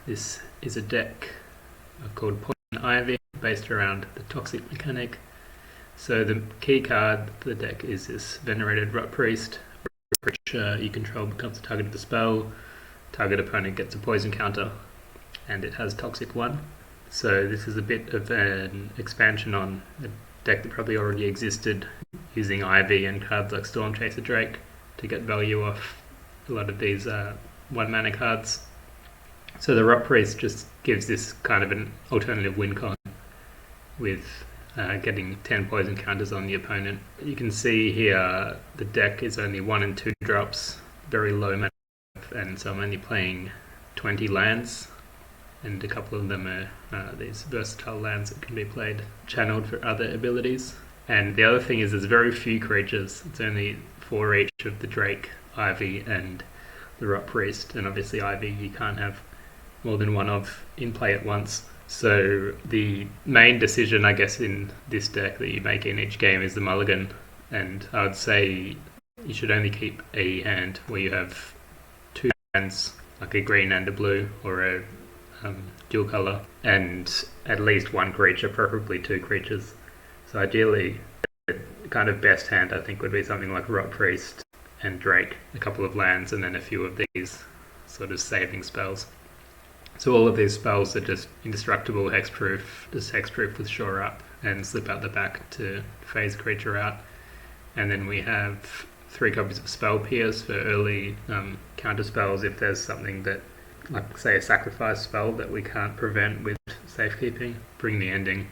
This is a deck called Poison Ivy, based around the toxic mechanic. So the key card for the deck is this Venerated Rotpriest, which you control becomes the target of the spell. Target opponent gets a poison counter, and it has Toxic 1. So this is a bit of an expansion on a deck that probably already existed, using Ivy and cards like Storm Chaser Drake to get value off a lot of these 1 mana cards. So the Rotpriest just gives this kind of an alternative win con with getting 10 poison counters on the opponent. You can see here the deck is only 1 and 2 drops, very low mana, and so I'm only playing 20 lands, and a couple of them are these versatile lands that can be played, channeled for other abilities. And the other thing is there's very few creatures. It's only 4 each of the Drake, Ivy, and the Rotpriest, and obviously Ivy you can't have more than 1 of in play at once. So the main decision, I guess, in this deck that you make in each game is the mulligan, and I would say you should only keep a hand where you have 2 lands, like a green and a blue, or a dual colour, and at least 1 creature, preferably 2 creatures. So ideally, the kind of best hand I think would be something like Rotpriest and Drake, a couple of lands, and then a few of these sort of saving spells. So all of these spells are just indestructible, hexproof, just hexproof with Shore Up, and slip out the back to phase a creature out. And then we have 3 copies of Spell Pierce for early counter spells if there's something that, like say a sacrifice spell that we can't prevent with safekeeping. Bring the Ending,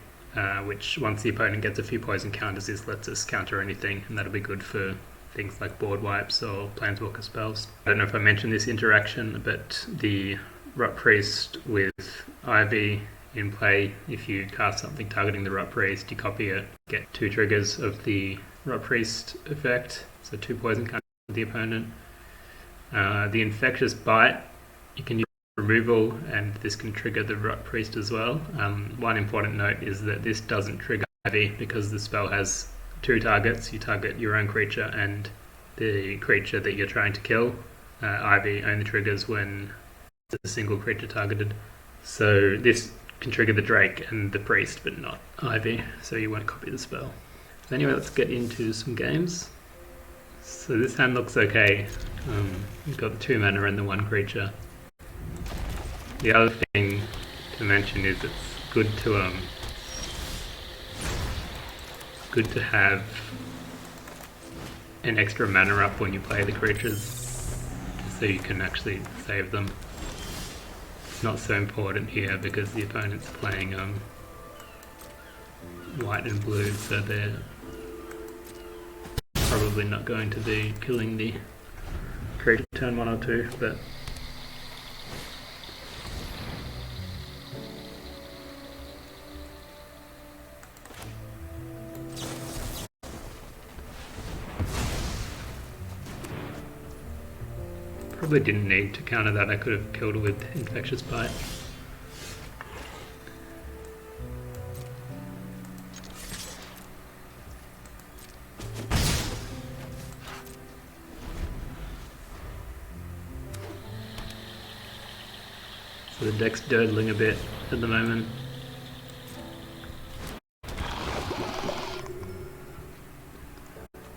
which once the opponent gets a few poison counters, this lets us counter anything, and that'll be good for things like board wipes or planeswalker spells. I don't know if I mentioned this interaction, but the Rotpriest with Ivy in play, if you cast something targeting the Rotpriest, you copy it, get 2 triggers of the Rotpriest effect, so 2 poison counters to the opponent. The Infectious Bite, you can use removal, and this can trigger the Rotpriest as well. One important note is that this doesn't trigger Ivy because the spell has 2 targets. You target your own creature and the creature that you're trying to kill. Ivy only triggers when it's a single creature targeted. So this can trigger the Drake and the Priest, but not Ivy, so you won't copy the spell. So anyway, let's get into some games. So this hand looks okay. You've got the 2 mana and the 1 creature. The other thing to mention is it's good to have an extra mana up when you play the creatures, so you can actually save them. It's not so important here because the opponent's playing white and blue, so they're probably not going to be killing the creature turn 1 or 2, but probably didn't need to counter that. I could have killed it with Infectious Bite. So the deck's durdling a bit at the moment.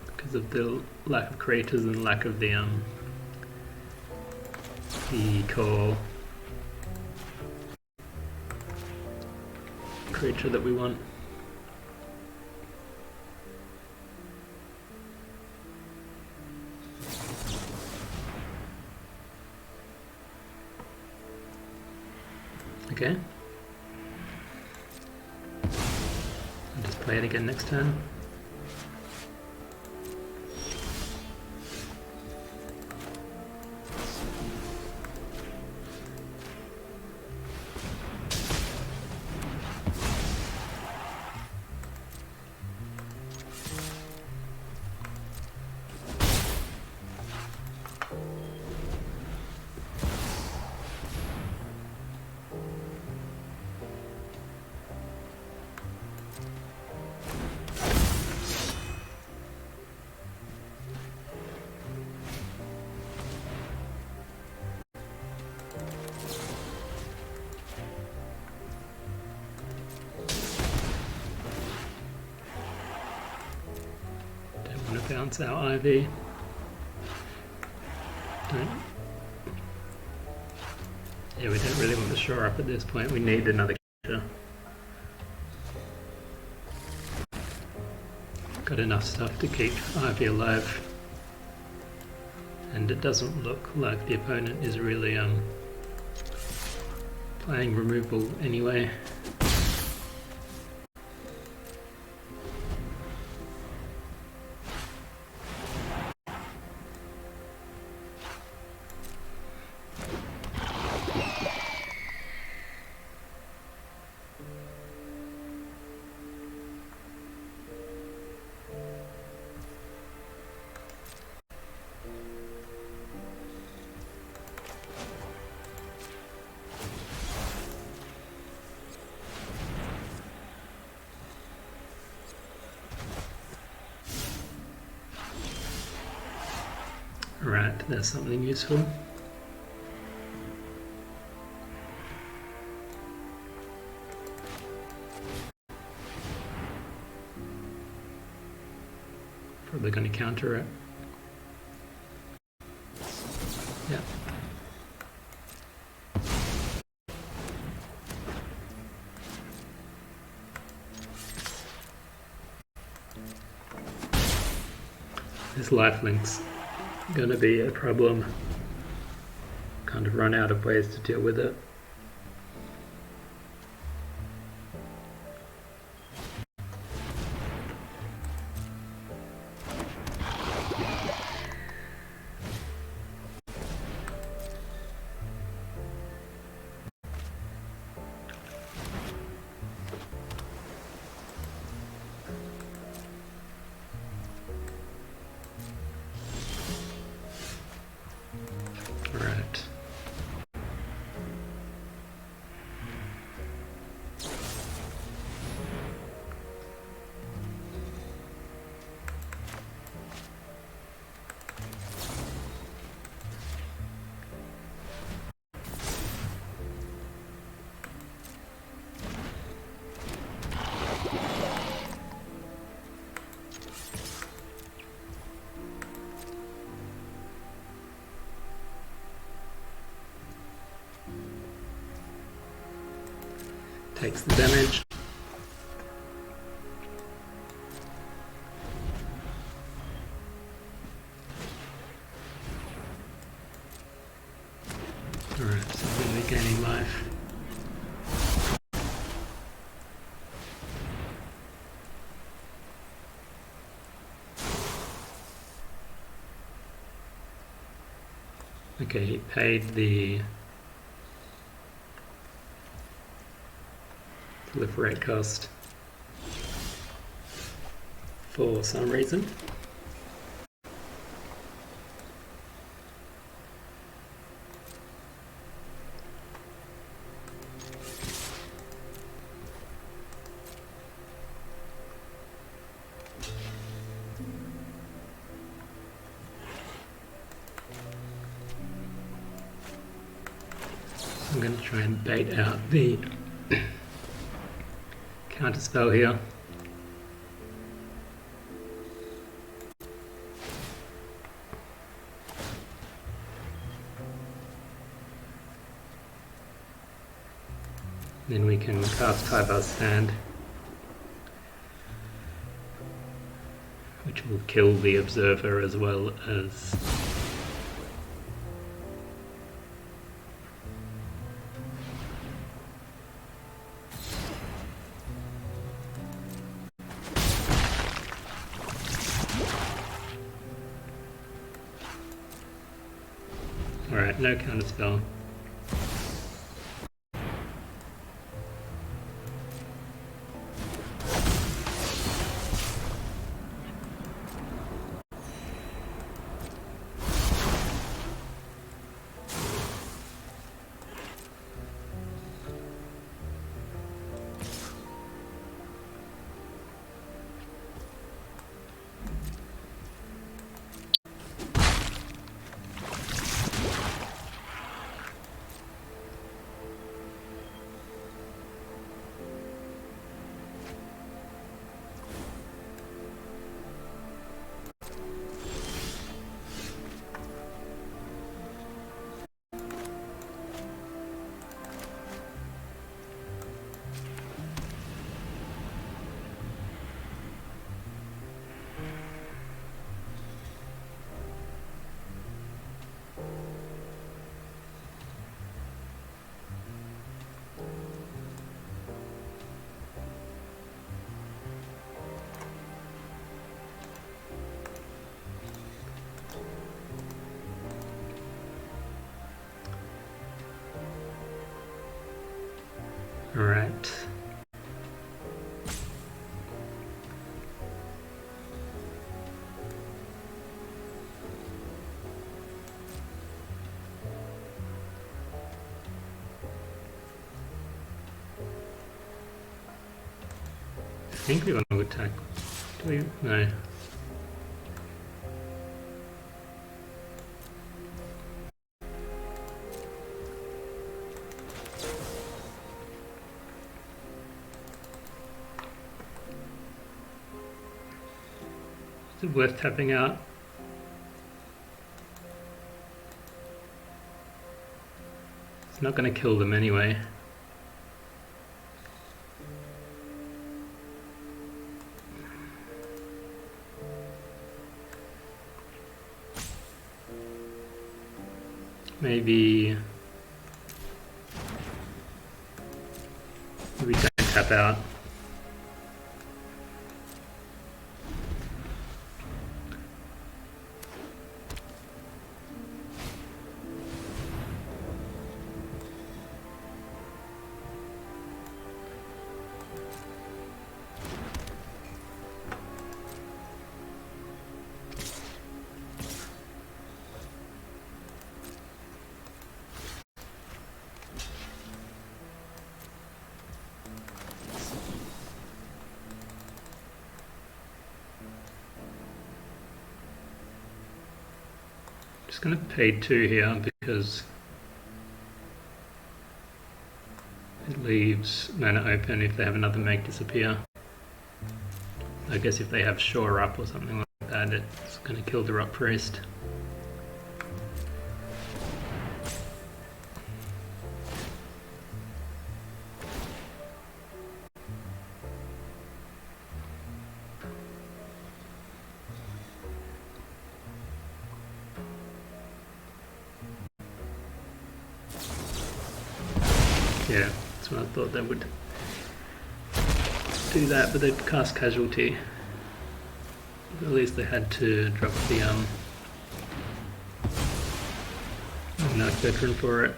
Because of the lack of creatures and lack of the core creature that we want. Okay. I'll just play it again next turn. bounce our Ivy. Yeah, we don't really want to shore up at this point. We need another character. Got enough stuff to keep Ivy alive. And it doesn't look like the opponent is really playing removal anyway. Right, there's something useful. Probably going to counter it. Yeah. This lifelink's going to be a problem. Kind of run out of ways to deal with it. Right. Takes the damage. Alright, so really gaining life. Okay, he paid the proliferate cost for some reason. I'm going to try and bait out the counter spell here. Then we can cast Kaibar's Stand, which will kill the Observer as well as Alright, no counterspell. Alright. I think we want to attack. Do we? No. Is it worth tapping out? It's not going to kill them anyway. Maybe we don't tap out. Just going to pay 2 here because it leaves mana open if they have another make disappear. I guess if they have Shore Up or something like that, it's going to kill the Rotpriest. Yeah, that's what I thought they would do that, but they'd cast Casualty. At least they had to drop the Knight Veteran for it.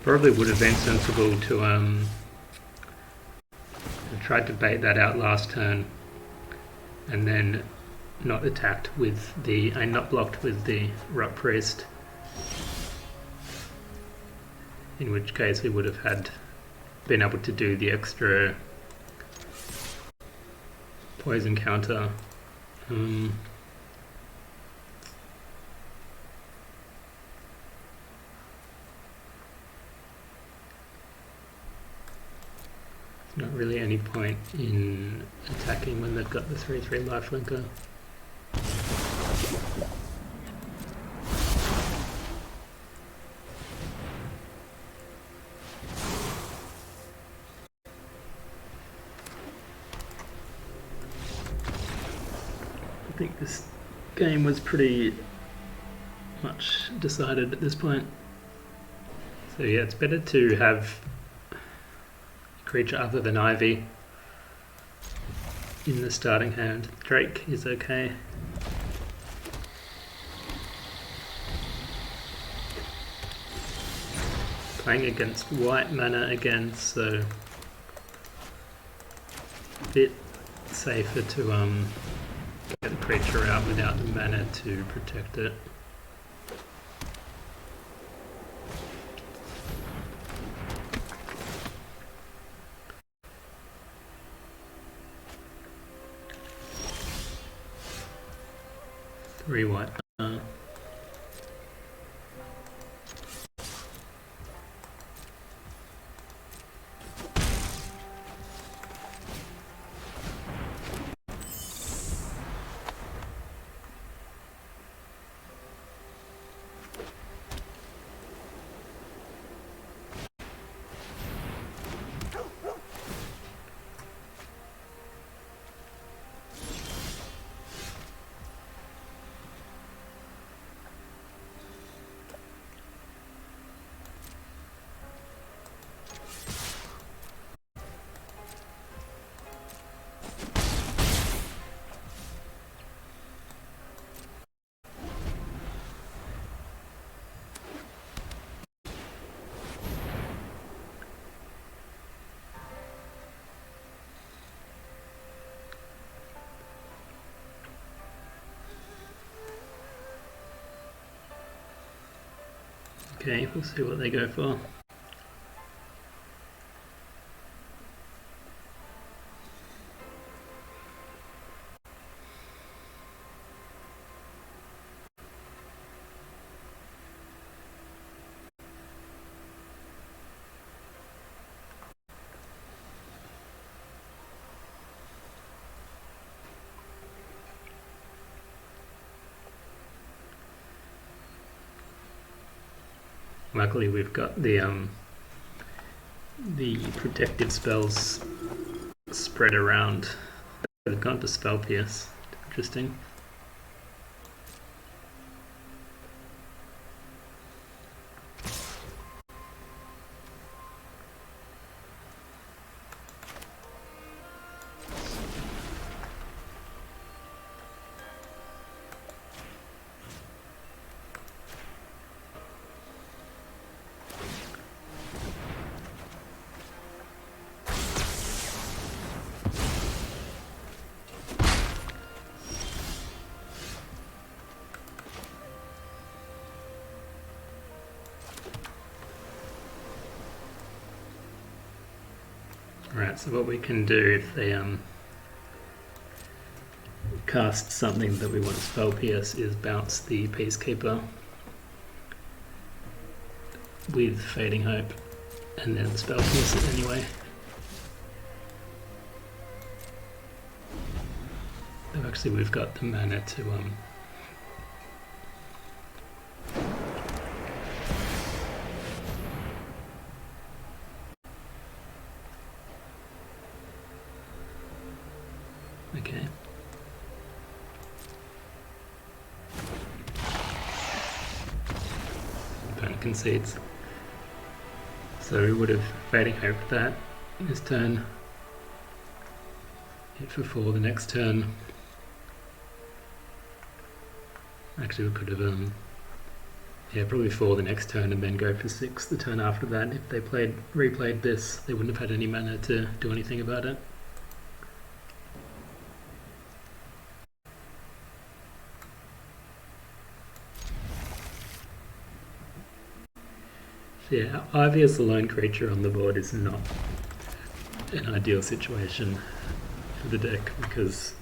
Probably would have been sensible to tried to bait that out last turn and then not attacked with the not blocked with the Rotpriest, in which case we would have been able to do the extra poison counter. Not really any point in attacking when they've got the 3/3 lifelinker. I think this game was pretty much decided at this point. So yeah, it's better to have creature other than Ivy in the starting hand. Drake is okay. Playing against white mana again, so a bit safer to get the creature out without the mana to protect it. Three white. Okay, we'll see what they go for. Luckily we've got the protective spells spread around. They've gone to Spell Pierce. Interesting. Right, so what we can do if they cast something that we want to Spell Pierce is bounce the Peacekeeper with Fading Hope and then Spell Pierce it anyway. Though actually we've got the mana to okay. Opponent concedes. So we would have Fading Hope that this turn. Hit for 4 the next turn. Actually we could have probably 4 the next turn and then go for 6 the turn after that. If they replayed this, they wouldn't have had any mana to do anything about it. Yeah, Ivy as the lone creature on the board is not an ideal situation for the deck because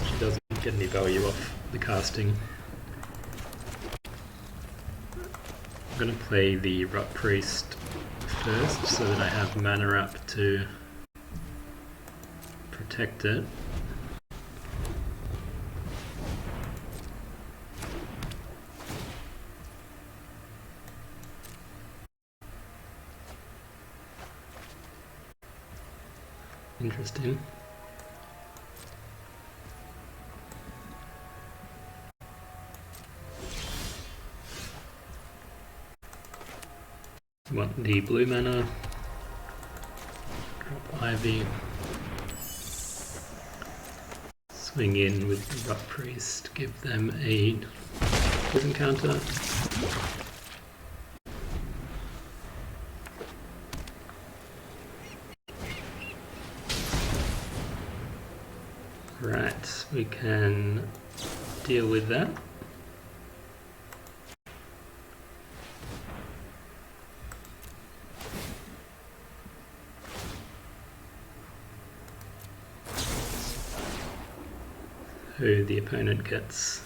she doesn't get any value off the casting. I'm going to play the Rotpriest first so that I have mana up to protect it. Interesting. Want the blue mana. Drop Ivy. Swing in with the Rotpriest. Give them a poison counter. Right, we can deal with that. So the opponent gets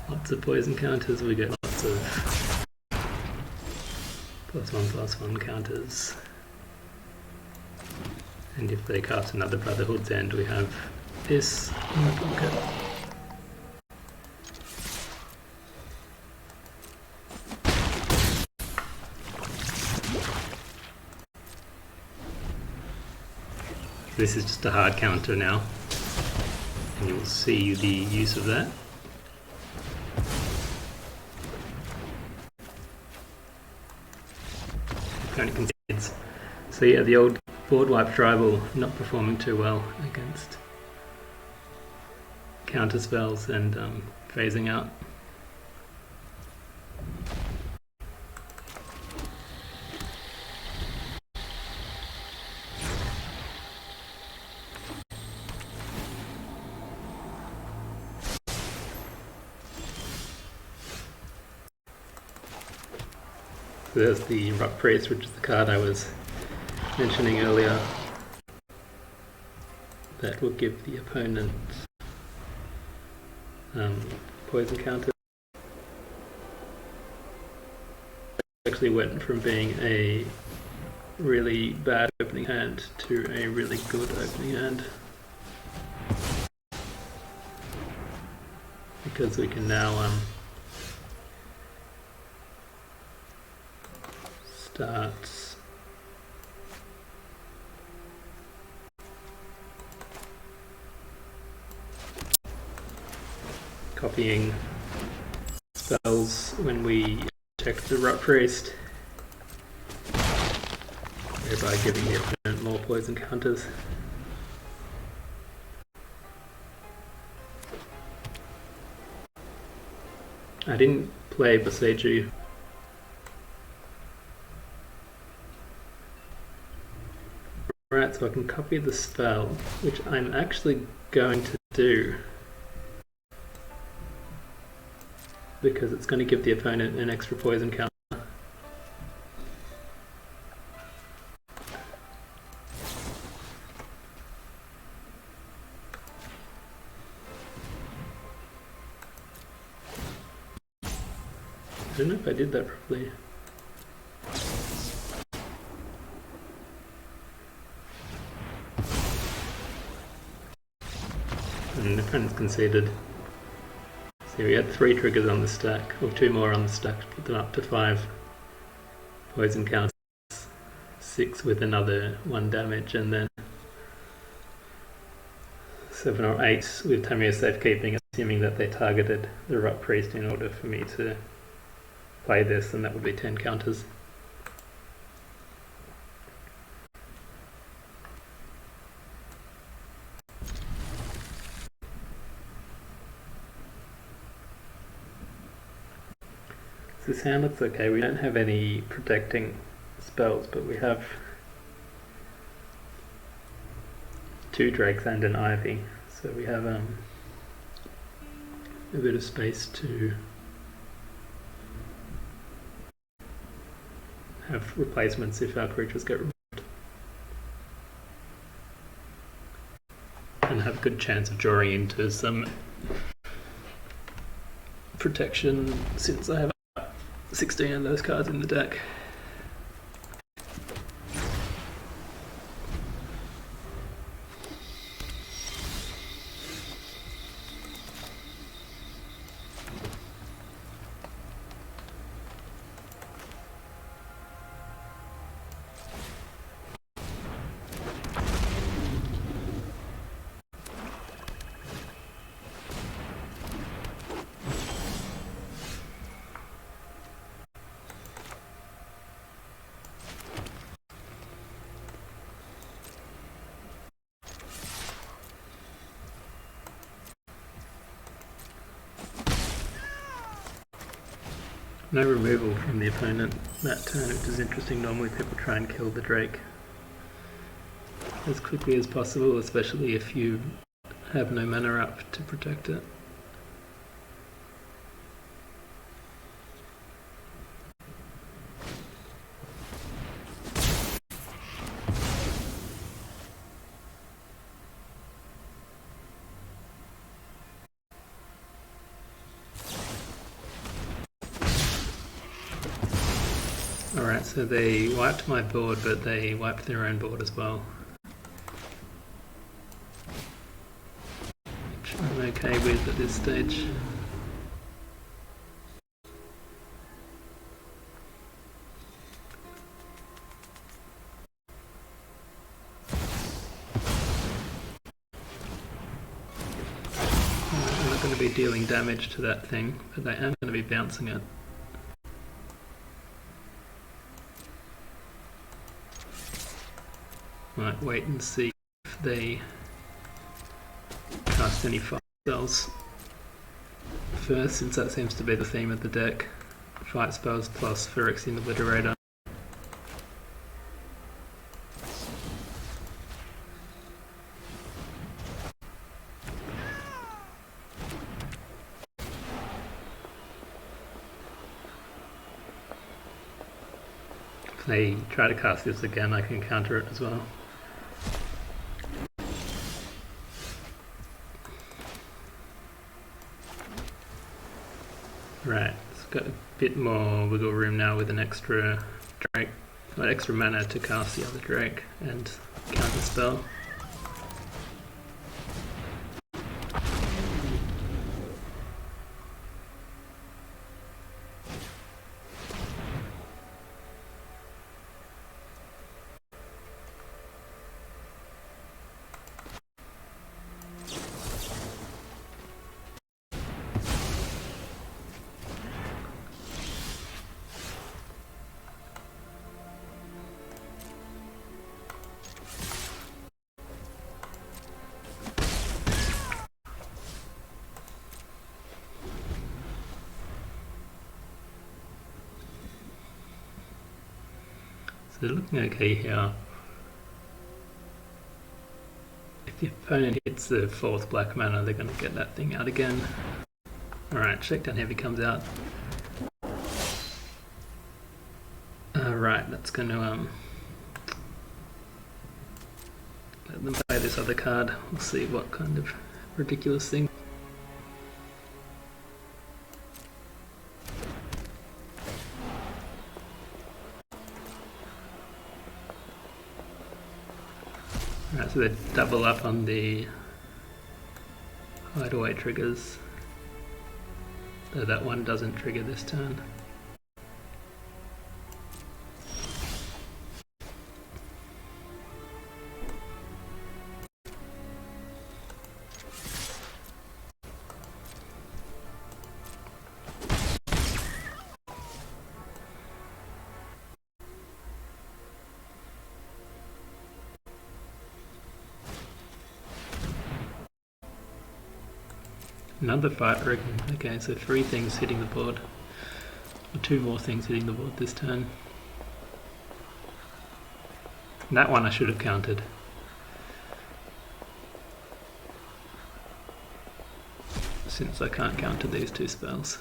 lots of poison counters, we get lots of +1/+1 counters. And if they cast another Brotherhood's End, we have this in the pocket. This is just a hard counter now, and you will see the use of that. Opponent concedes. So yeah, the old board wipe tribal not performing too well against counter spells and phasing out. So there's the Rotpriest, which is the card I was mentioning earlier. That will give the opponent poison counter. Actually went from being a really bad opening hand to a really good opening hand, because we can now start copying spells when we check the Rotpriest, thereby giving the opponent more poison counters. I didn't play Boseiju. Right, so I can copy the spell, which I'm actually going to do, because it's going to give the opponent an extra poison counter. I don't know if I did that properly. And the opponent's conceded. See, we had 3 triggers on the stack, or 2 more on the stack to put them up to 5 poison counters, 6 with another 1 damage, and then 7 or 8 with Tamir safekeeping, assuming that they targeted the Rotpriest in order for me to play this, and that would be 10 counters. So this hand looks okay. We don't have any protecting spells, but we have 2 drakes and an ivy, so we have a bit of space to have replacements if our creatures get removed, and have a good chance of drawing into some protection, since I have 16 of those cards in the deck. No removal from the opponent that turn, which is interesting. Normally people try and kill the Drake as quickly as possible, especially if you have no mana up to protect it. Alright, so they wiped my board, but they wiped their own board as well, which I'm okay with at this stage. I'm not going to be dealing damage to that thing, but I am going to be bouncing it. Might wait and see if they cast any fight spells first, since that seems to be the theme of the deck. Fight spells plus Phyrexian Obliterator. If they try to cast this again, I can counter it as well. Right, it's got a bit more wiggle room now with an extra Drake, or extra mana to cast the other Drake and counter spell. So they're looking okay here. If the opponent hits the 4th black mana, they're going to get that thing out again. Alright, Shakedown Heavy comes out. Right, that's going to let them play this other card. We'll see what kind of ridiculous thing. Right, so they double up on the hideaway triggers, though that one doesn't trigger this turn. Another fight rig. Okay, so 3 things hitting the board. Or 2 more things hitting the board this turn. And that one I should have countered. Since I can't counter these 2 spells.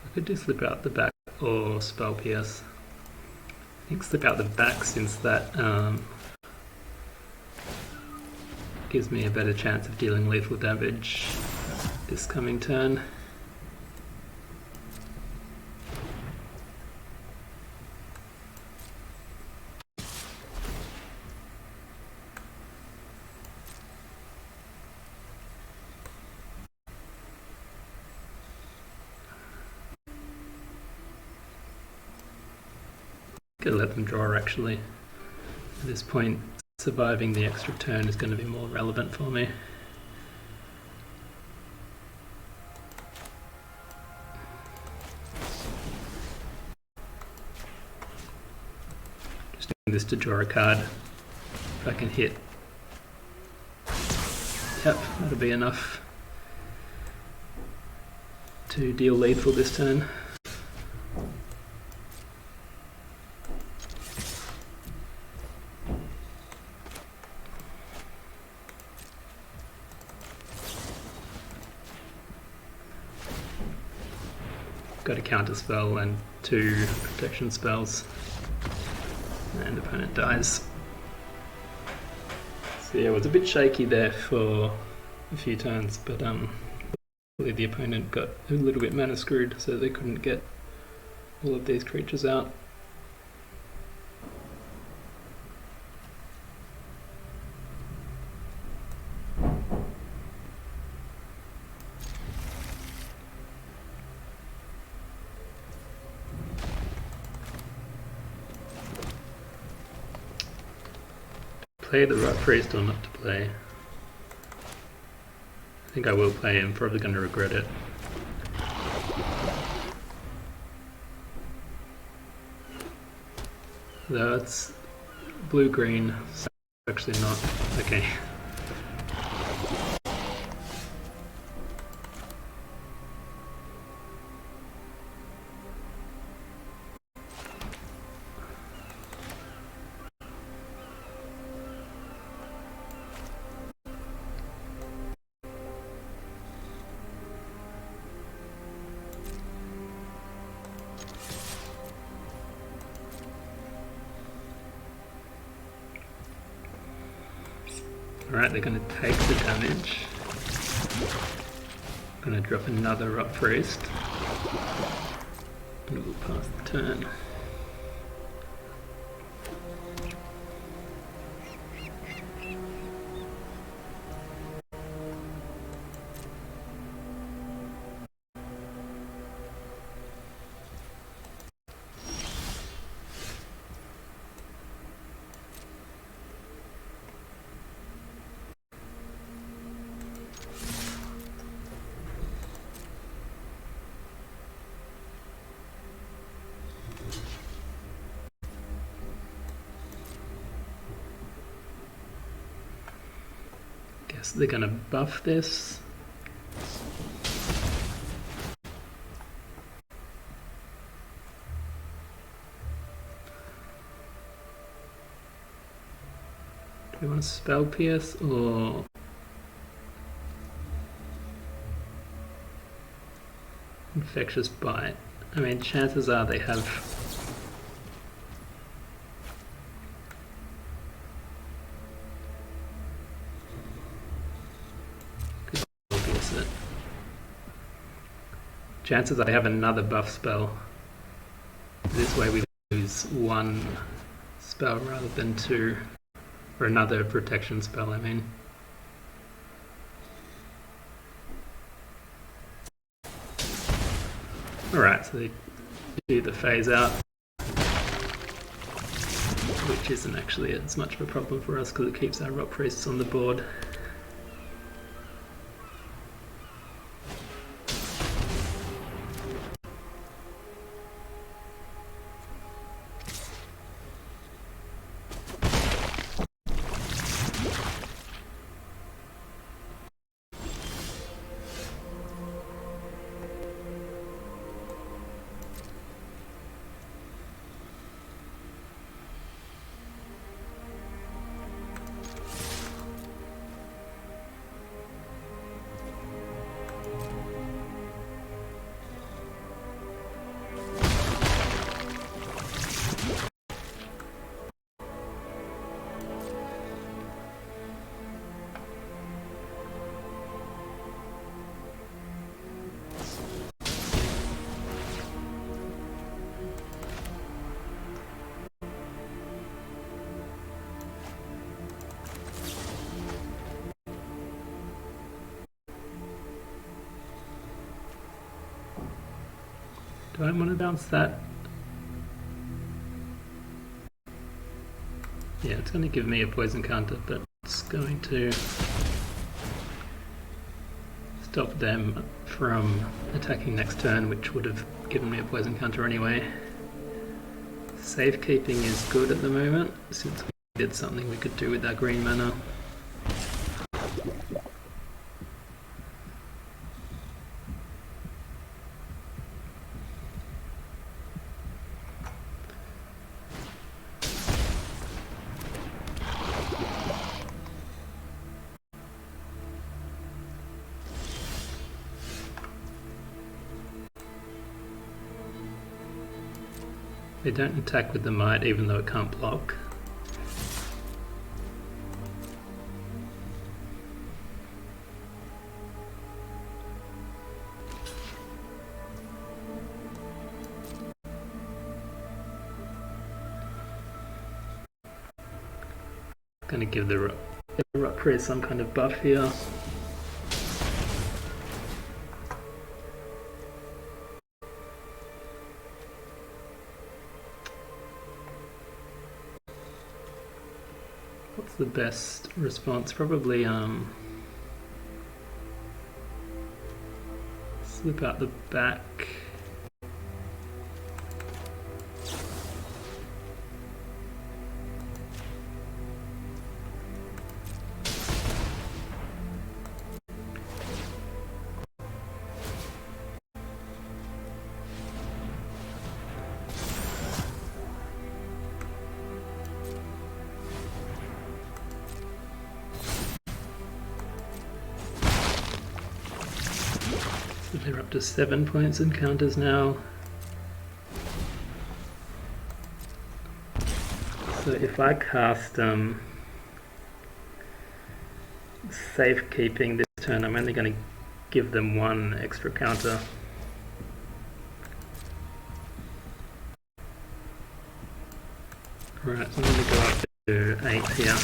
I could do Slip Out the Back or Spell Pierce. I think Slip Out the Back, since that gives me a better chance of dealing lethal damage this coming turn. Gonna let them draw actually. At this point, surviving the extra turn is going to be more relevant for me. Just doing this to draw a card. If I can hit. Yep, that'll be enough to deal lethal this turn. Got a counter spell and 2 protection spells, and opponent dies. So yeah, it was a bit shaky there for a few turns, but the opponent got a little bit mana screwed, so they couldn't get all of these creatures out. play the Rotpriest or not to play? I think I will play him, probably going to regret it. Though it's blue-green, so actually not. Okay. Alright, they're going to take the damage. Going to drop another Rotpriest. And we'll pass the turn. Guess they're going to buff this. Do we want to spell pierce or infectious bite? I mean, chances are they have it. Chances I have another buff spell. This way we lose one spell rather than two. Or another protection spell, I mean. Alright, so they do the phase out. Which isn't actually as much of a problem for us because it keeps our Rotpriests on the board. Do I want to bounce that? Yeah, it's going to give me a poison counter, but it's going to stop them from attacking next turn, which would have given me a poison counter anyway. Safekeeping is good at the moment, since we did something we could do with our green mana. They don't attack with the might even though it can't block. Gonna give the Rotpriest some kind of buff here. What's the best response? Probably slip out the back. So they're up to 7 points in counters now. So if I cast safekeeping this turn, I'm only going to give them 1 extra counter. Right, so I'm going to go up to 8 here.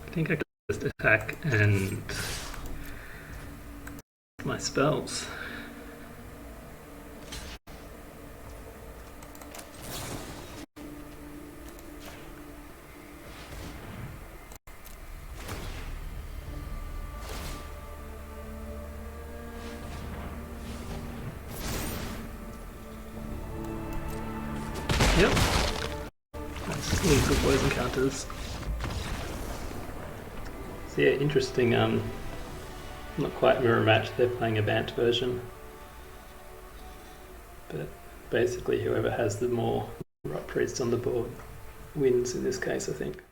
I think I can just attack and my spells. Yep. That's lethal poison counters. So yeah, interesting. Not quite mirror match. They're playing a Bant version, but basically whoever has the more Rotpriests on the board wins in this case, I think.